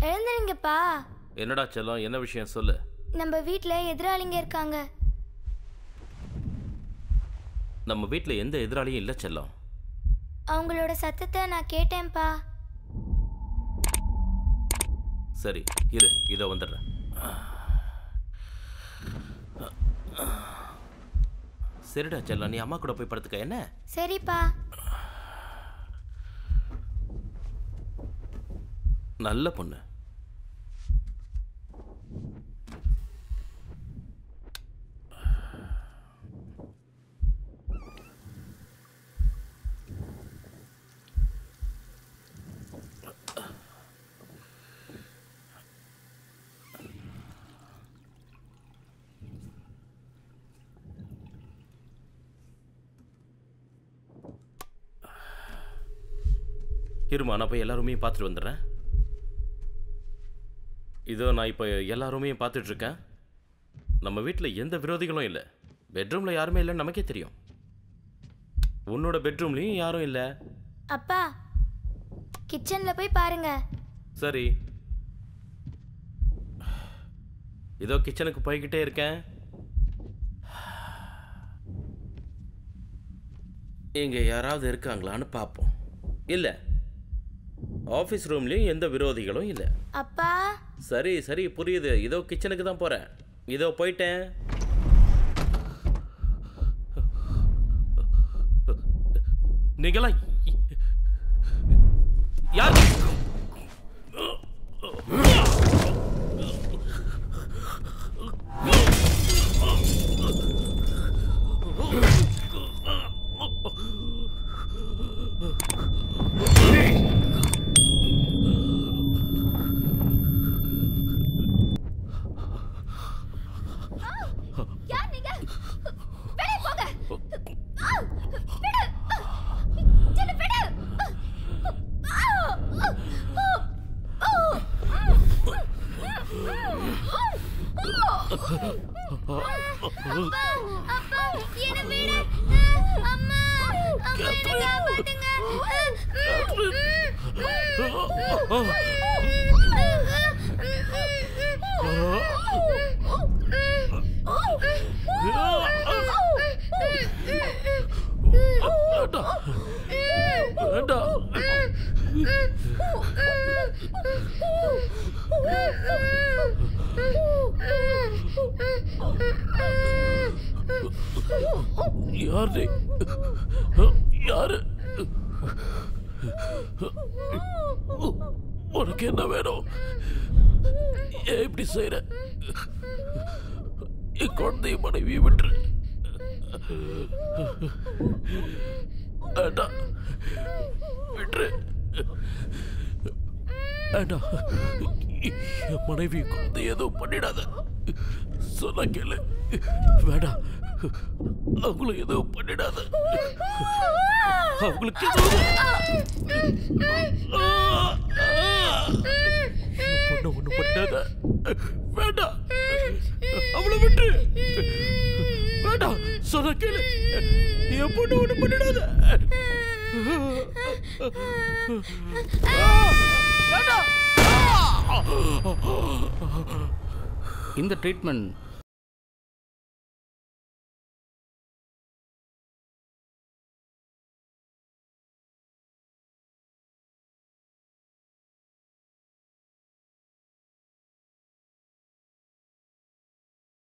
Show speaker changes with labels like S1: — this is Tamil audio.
S1: எழுந்துருங்கப்பா.
S2: என்னடா செல்லம், என்ன விஷயம் சொல்லு.
S1: நம்ம வீட்ல எதிராளிங்க இருக்காங்க.
S2: நம்ம வீட்ல எந்த எதிராளியும் இல்ல செல்லம்.
S1: அவங்களோட சத்தத்தை நான் கேட்டேன்ப்பா.
S2: சரி இரு, இதோ வந்துடுறேன். சரிடா செல்லம், நீ அம்மா கூட போய் படுத்துக்க. என்ன?
S1: சரிப்பா.
S2: நல்ல பொண்ணு. இருமா, நான் போய் எல்லா ரூமையும் பார்த்துட்டு வந்துடுறேன். இதோ நான் இப்போ எல்லா ரூமையும் பார்த்துட்டு இருக்கேன். நம்ம வீட்டில் எந்த விரோதிகளும் இல்லை. பெட்ரூமில் யாருமே இல்லைன்னு நமக்கே தெரியும். உன்னோட பெட்ரூம்லேயும் யாரும் இல்லை.
S1: அப்பா, கிச்சன்ல போய் பாருங்க.
S2: சரி, இதோ கிச்சனுக்கு போய்கிட்டே இருக்கேன். இங்க யாராவது இருக்காங்களான்னு பார்ப்போம். இல்லை, ஆஃபீஸ் ரூம்லேயும் எந்த விரோதிகளும் இல்லை.
S1: அப்பா.
S2: சரி சரி, புரியுது. இதோ கிச்சனுக்கு தான் போகிறேன். இதோ போயிட்டேன். நீங்களாம் யார்? யாரு யாரு? உனக்கு என்ன வேணும்? ஏன் இப்படி செய்யற? என் குழந்தைய மனைவி விட்டுரு. விட்டுரு. என் மனைவி குழந்தை எதுவும் பண்ணிடாத. சொன்ன கேளு. வேண்டாம், அவங்கள எதுவும் பண்ணிடாத. அவங்களுக்கு பொண்ணு ஒண்ணு பண்ணிடாத. வேண்டாம், அவளை விட்டு. வேண்டாம், சொன்ன கேளு. என் பொண்ணு ஒண்ணு பண்ணிடாத.
S3: இந்த ட்ரீட்மெண்ட்